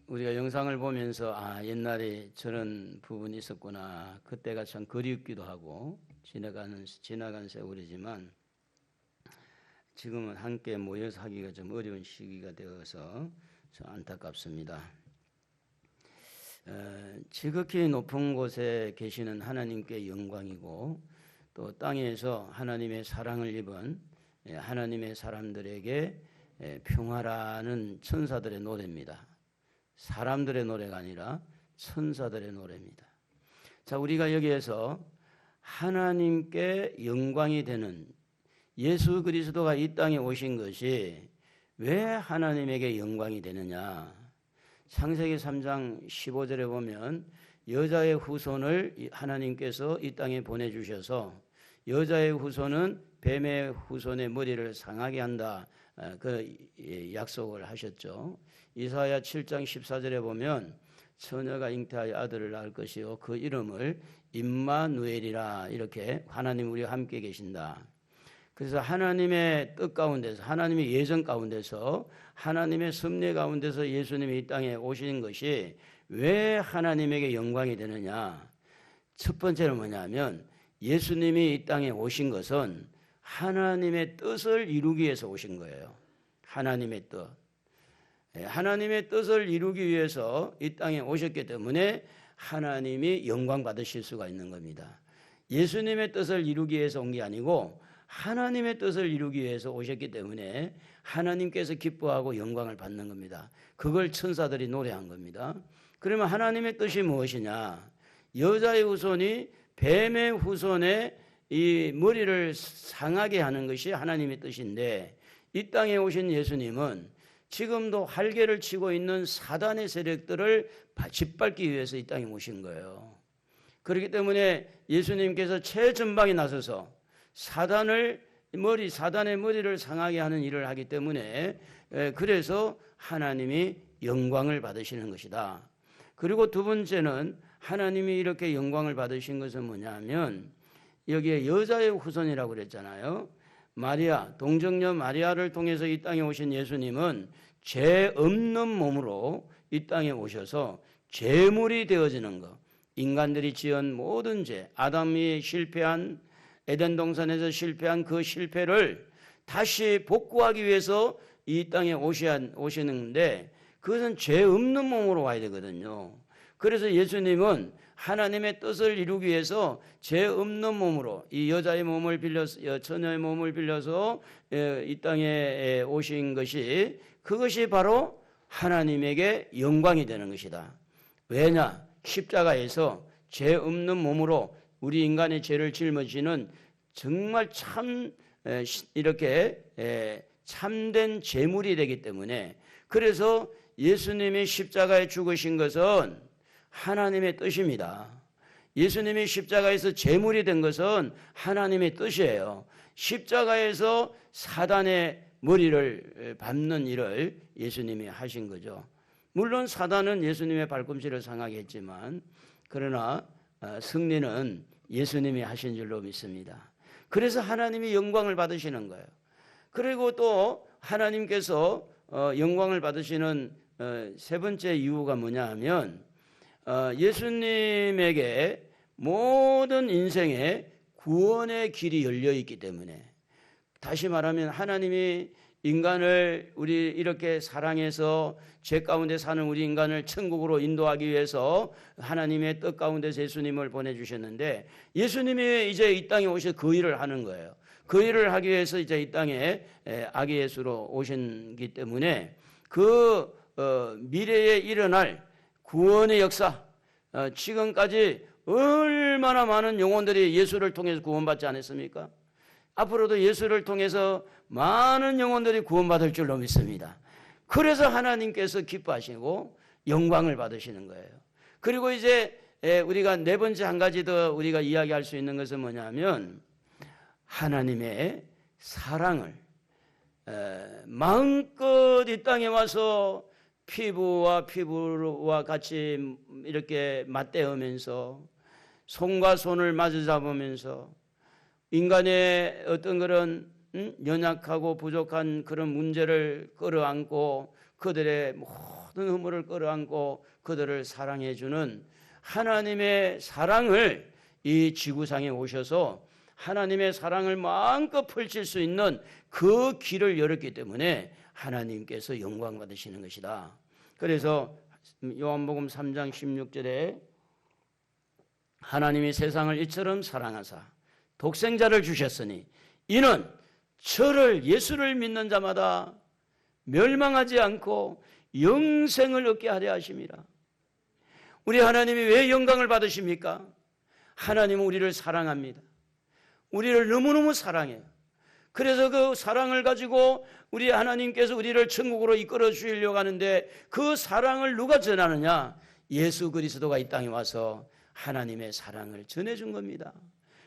우리가 영상을 보면서 옛날에 저런 부분이 있었구나. 그때가 참 그립기도 하고 지나간 세월이지만 지금은 함께 모여서 하기가 좀 어려운 시기가 되어서 좀 안타깝습니다. 지극히 높은 곳에 계시는 하나님께 영광이고 또 땅에서 하나님의 사랑을 입은 하나님의 사람들에게 평화라는 천사들의 노래입니다. 사람들의 노래가 아니라 천사들의 노래입니다. 자, 우리가 여기에서 하나님께 영광이 되는 예수 그리스도가 이 땅에 오신 것이 왜 하나님에게 영광이 되느냐? 창세기 3장 15절에 보면 여자의 후손을 하나님께서 이 땅에 보내주셔서 여자의 후손은 뱀의 후손의 머리를 상하게 한다. 그 약속을 하셨죠. 이사야 7장 14절에 보면 처녀가 잉태하여 아들을 낳을 것이요 그 이름을 임마누엘이라 이렇게 하나님 우리와 함께 계신다. 그래서 하나님의 뜻 가운데서 하나님의 예정 가운데서 하나님의 섭리 가운데서 예수님이 이 땅에 오신 것이 왜 하나님에게 영광이 되느냐. 첫 번째는 뭐냐면 예수님이 이 땅에 오신 것은 하나님의 뜻을 이루기 위해서 오신 거예요. 하나님의 뜻. 하나님의 뜻을 이루기 위해서 이 땅에 오셨기 때문에 하나님이 영광 받으실 수가 있는 겁니다. 예수님의 뜻을 이루기 위해서 온 게 아니고 하나님의 뜻을 이루기 위해서 오셨기 때문에 하나님께서 기뻐하고 영광을 받는 겁니다. 그걸 천사들이 노래한 겁니다. 그러면 하나님의 뜻이 무엇이냐? 여자의 후손이 뱀의 후손의 이 머리를 상하게 하는 것이 하나님의 뜻인데 이 땅에 오신 예수님은 지금도 활개를 치고 있는 사단의 세력들을 짓밟기 위해서 이 땅에 오신 거예요. 그렇기 때문에 예수님께서 최전방에 나서서 사단의 머리를 상하게 하는 일을 하기 때문에 그래서 하나님이 영광을 받으시는 것이다. 그리고 두 번째는 하나님이 이렇게 영광을 받으신 것은 뭐냐면 여기에 여자의 후손이라고 그랬잖아요. 마리아, 동정녀 마리아를 통해서 이 땅에 오신 예수님은 죄 없는 몸으로 이 땅에 오셔서 죄물이 되어지는 것, 인간들이 지은 모든 죄, 아담이 실패한 에덴 동산에서 실패한 그 실패를 다시 복구하기 위해서 이 땅에 오시는데 그것은 죄 없는 몸으로 와야 되거든요. 그래서 예수님은 하나님의 뜻을 이루기 위해서 죄 없는 몸으로 이 여자의 몸을 빌려서 처녀의 몸을 빌려서 이 땅에 오신 것이 그것이 바로 하나님에게 영광이 되는 것이다. 왜냐? 십자가에서 죄 없는 몸으로 우리 인간의 죄를 짊어지는 정말 참 이렇게 참된 제물이 되기 때문에 그래서 예수님이 십자가에 죽으신 것은 하나님의 뜻입니다. 예수님이 십자가에서 제물이 된 것은 하나님의 뜻이에요. 십자가에서 사단의 머리를 밟는 일을 예수님이 하신 거죠. 물론 사단은 예수님의 발꿈치를 상하게 했지만 그러나 승리는 예수님이 하신 줄로 믿습니다. 그래서 하나님이 영광을 받으시는 거예요. 그리고 또 하나님께서 영광을 받으시는 세 번째 이유가 뭐냐 하면 예수님에게 모든 인생의 구원의 길이 열려 있기 때문에 다시 말하면 하나님이 인간을 우리 이렇게 사랑해서 죄 가운데 사는 우리 인간을 천국으로 인도하기 위해서 하나님의 뜻 가운데서 예수님을 보내주셨는데 예수님이 이제 이 땅에 오셔서 그 일을 하는 거예요. 그 일을 하기 위해서 이제 이 땅에 아기 예수로 오셨기 때문에 그 미래에 일어날 구원의 역사 지금까지 얼마나 많은 영혼들이 예수를 통해서 구원받지 않았습니까? 앞으로도 예수를 통해서 많은 영혼들이 구원받을 줄로 믿습니다. 그래서 하나님께서 기뻐하시고 영광을 받으시는 거예요. 그리고 이제 우리가 네 번째 한 가지 더 우리가 이야기할 수 있는 것은 뭐냐면 하나님의 사랑을 마음껏 이 땅에 와서 피부와 같이 이렇게 맞대으면서 손과 손을 마주 잡으면서 인간의 어떤 그런 연약하고 부족한 그런 문제를 끌어안고 그들의 모든 허물을 끌어안고 그들을 사랑해 주는 하나님의 사랑을 이 지구상에 오셔서 하나님의 사랑을 마음껏 펼칠 수 있는 그 길을 열었기 때문에 하나님께서 영광 받으시는 것이다. 그래서 요한복음 3장 16절에 하나님이 세상을 이처럼 사랑하사 독생자를 주셨으니 이는 저를 예수를 믿는 자마다 멸망하지 않고 영생을 얻게 하려 하심이라. 우리 하나님이 왜 영광을 받으십니까? 하나님은 우리를 사랑합니다. 우리를 너무너무 사랑해요. 그래서 그 사랑을 가지고 우리 하나님께서 우리를 천국으로 이끌어 주시려고 하는데 그 사랑을 누가 전하느냐? 예수 그리스도가 이 땅에 와서 하나님의 사랑을 전해준 겁니다.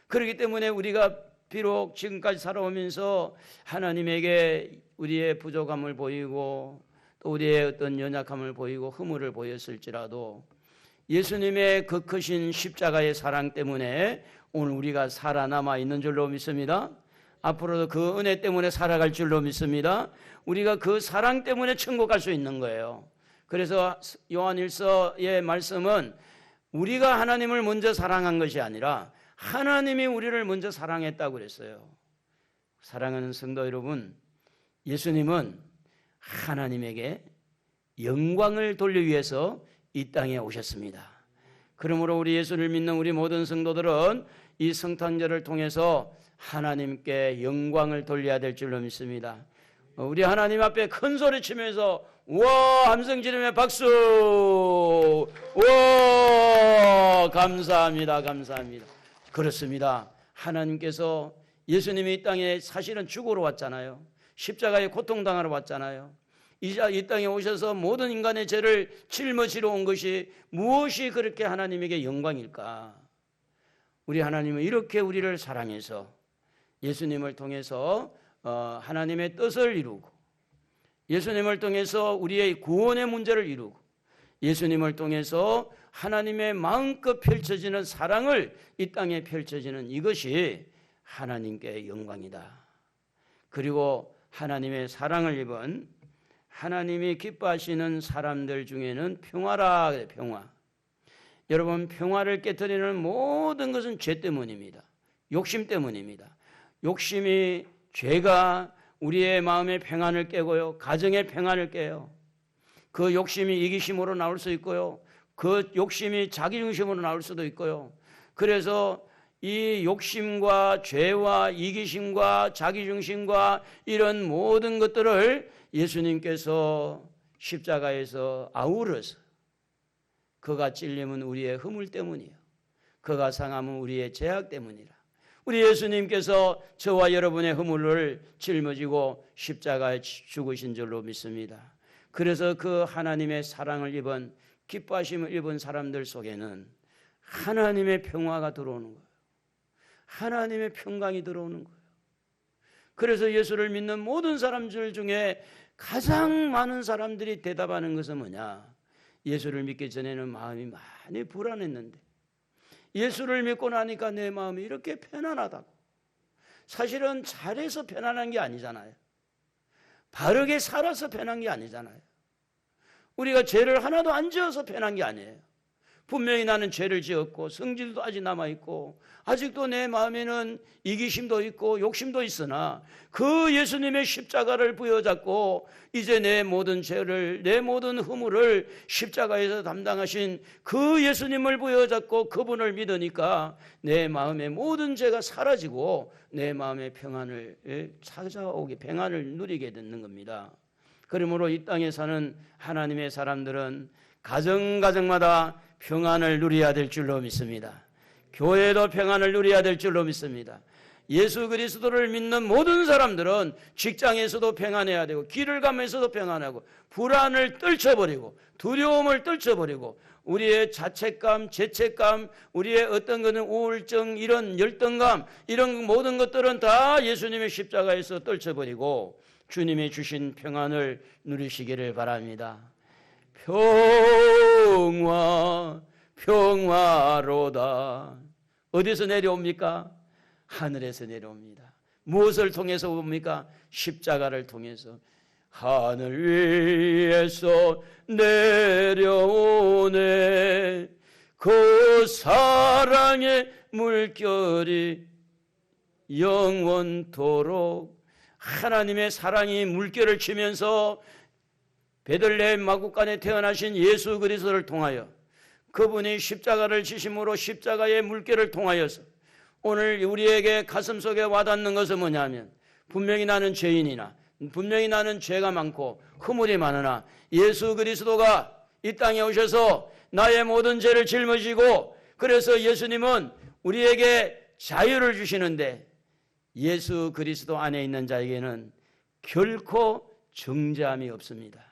그렇기 때문에 우리가 비록 지금까지 살아오면서 하나님에게 우리의 부족함을 보이고 또 우리의 어떤 연약함을 보이고 허물을 보였을지라도 예수님의 그 크신 십자가의 사랑 때문에 오늘 우리가 살아남아 있는 줄로 믿습니다. 앞으로도 그 은혜 때문에 살아갈 줄로 믿습니다. 우리가 그 사랑 때문에 천국 갈 수 있는 거예요. 그래서 요한일서의 말씀은 우리가 하나님을 먼저 사랑한 것이 아니라 하나님이 우리를 먼저 사랑했다고 그랬어요. 사랑하는 성도 여러분, 예수님은 하나님에게 영광을 돌리기 위해서 이 땅에 오셨습니다. 그러므로 우리 예수를 믿는 우리 모든 성도들은 이 성탄절을 통해서 하나님께 영광을 돌려야 될 줄로 믿습니다. 우리 하나님 앞에 큰 소리 치면서 와 함성 지르며 박수, 와 감사합니다, 감사합니다. 그렇습니다. 하나님께서 예수님이 이 땅에 사실은 죽으러 왔잖아요. 십자가에 고통당하러 왔잖아요. 이 땅에 오셔서 모든 인간의 죄를 짊어지러 온 것이 무엇이 그렇게 하나님에게 영광일까? 우리 하나님은 이렇게 우리를 사랑해서 예수님을 통해서 하나님의 뜻을 이루고 예수님을 통해서 우리의 구원의 문제를 이루고 예수님을 통해서 하나님의 마음껏 펼쳐지는 사랑을 이 땅에 펼쳐지는 이것이 하나님께 영광이다. 그리고 하나님의 사랑을 입은 하나님이 기뻐하시는 사람들 중에는 평화라, 평화. 여러분, 평화를 깨트리는 모든 것은 죄 때문입니다. 욕심 때문입니다. 욕심이, 죄가 우리의 마음의 평안을 깨고요, 가정의 평안을 깨요. 그 욕심이 이기심으로 나올 수 있고요, 그 욕심이 자기중심으로 나올 수도 있고요. 그래서 이 욕심과 죄와 이기심과 자기중심과 이런 모든 것들을 예수님께서 십자가에서 아우러서 그가 찔림은 우리의 허물 때문이에요. 그가 상함은 우리의 죄악 때문이라. 우리 예수님께서 저와 여러분의 허물을 짊어지고 십자가에 죽으신 줄로 믿습니다. 그래서 그 하나님의 사랑을 입은 기뻐하심을 입은 사람들 속에는 하나님의 평화가 들어오는 거예요. 하나님의 평강이 들어오는 거예요. 그래서 예수를 믿는 모든 사람들 중에 가장 많은 사람들이 대답하는 것은 뭐냐? 예수를 믿기 전에는 마음이 많이 불안했는데 예수를 믿고 나니까 내 마음이 이렇게 편안하다고. 사실은 잘해서 편안한 게 아니잖아요. 바르게 살아서 편한 게 아니잖아요. 우리가 죄를 하나도 안 지어서 편한 게 아니에요. 분명히 나는 죄를 지었고 성질도 아직 남아있고 아직도 내 마음에는 이기심도 있고 욕심도 있으나 그 예수님의 십자가를 부여잡고 이제 내 모든 죄를, 내 모든 허물을 십자가에서 담당하신 그 예수님을 부여잡고 그분을 믿으니까 내 마음의 모든 죄가 사라지고 내 마음의 평안을 찾아오게, 평안을 누리게 되는 겁니다. 그러므로 이 땅에 사는 하나님의 사람들은 가정가정마다 평안을 누려야 될 줄로 믿습니다. 교회도 평안을 누려야 될 줄로 믿습니다. 예수 그리스도를 믿는 모든 사람들은 직장에서도 평안해야 되고 길을 가면서도 평안하고 불안을 떨쳐버리고 두려움을 떨쳐버리고 우리의 자책감, 죄책감, 우리의 어떤 것은 우울증, 이런 열등감, 이런 모든 것들은 다 예수님의 십자가에서 떨쳐버리고 주님이 주신 평안을 누리시기를 바랍니다. 평화, 평화로다. 어디서 내려옵니까? 하늘에서 내려옵니다. 무엇을 통해서 옵니까? 십자가를 통해서. 하늘 위에서 내려오네 그 사랑의 물결이 영원토록. 하나님의 사랑이 물결을 치면서 베들레헴 마구간에 태어나신 예수 그리스도를 통하여, 그분이 십자가를 지심으로 십자가의 물결을 통하여서 오늘 우리에게 가슴속에 와닿는 것은 뭐냐면, 분명히 나는 죄인이나 분명히 나는 죄가 많고 허물이 많으나 예수 그리스도가 이 땅에 오셔서 나의 모든 죄를 짊어지고, 그래서 예수님은 우리에게 자유를 주시는데, 예수 그리스도 안에 있는 자에게는 결코 정죄함이 없습니다.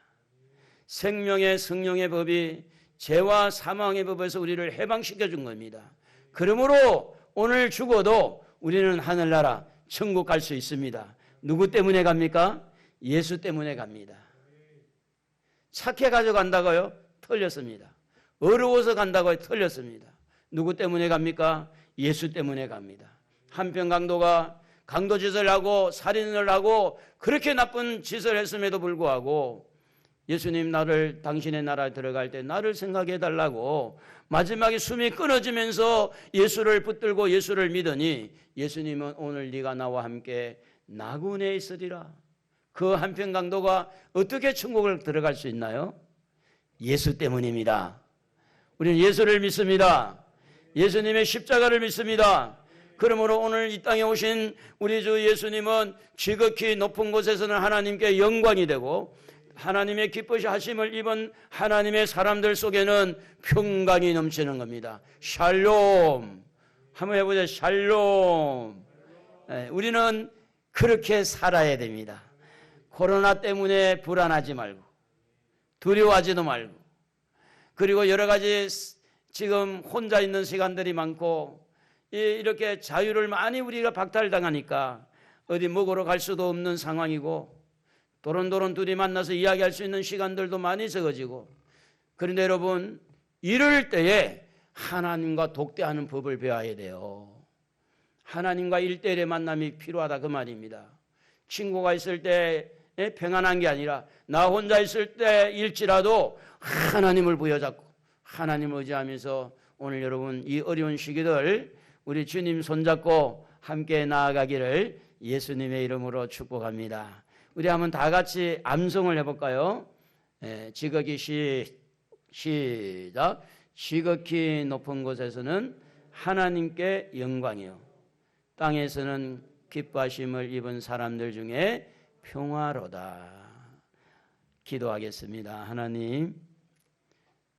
생명의 성령의 법이 죄와 사망의 법에서 우리를 해방시켜 준 겁니다. 그러므로 오늘 죽어도 우리는 하늘나라 천국 갈 수 있습니다. 누구 때문에 갑니까? 예수 때문에 갑니다. 착해 가져간다고요? 틀렸습니다. 어려워서 간다고요? 틀렸습니다. 누구 때문에 갑니까? 예수 때문에 갑니다. 한편 강도가 강도 짓을 하고 살인을 하고 그렇게 나쁜 짓을 했음에도 불구하고 예수님, 나를 당신의 나라에 들어갈 때 나를 생각해 달라고 마지막에 숨이 끊어지면서 예수를 붙들고 예수를 믿으니, 예수님은 오늘 네가 나와 함께 나군에 있으리라. 그 한편 강도가 어떻게 천국을 들어갈 수 있나요? 예수 때문입니다. 우리는 예수를 믿습니다. 예수님의 십자가를 믿습니다. 그러므로 오늘 이 땅에 오신 우리 주 예수님은 지극히 높은 곳에서는 하나님께 영광이 되고, 하나님의 기쁘시 하심을 입은 하나님의 사람들 속에는 평강이 넘치는 겁니다. 샬롬. 한번 해보자. 샬롬. 우리는 그렇게 살아야 됩니다. 코로나 때문에 불안하지 말고, 두려워하지도 말고, 그리고 여러 가지 지금 혼자 있는 시간들이 많고, 이렇게 자유를 많이 우리가 박탈당하니까 어디 먹으러 갈 수도 없는 상황이고, 도론도론 둘이 만나서 이야기할 수 있는 시간들도 많이 적어지고, 그런데 여러분, 이럴 때에 하나님과 독대하는 법을 배워야 돼요. 하나님과 1대1의 만남이 필요하다, 그 말입니다. 친구가 있을 때 평안한 게 아니라 나 혼자 있을 때일지라도 하나님을 부여잡고 하나님을 의지하면서 오늘 여러분 이 어려운 시기들 우리 주님 손잡고 함께 나아가기를 예수님의 이름으로 축복합니다. 우리 한번 다 같이 암송을 해볼까요? 지극히 시작. 지극히 높은 곳에서는 하나님께 영광이요, 땅에서는 기뻐하심을 입은 사람들 중에 평화로다. 기도하겠습니다. 하나님,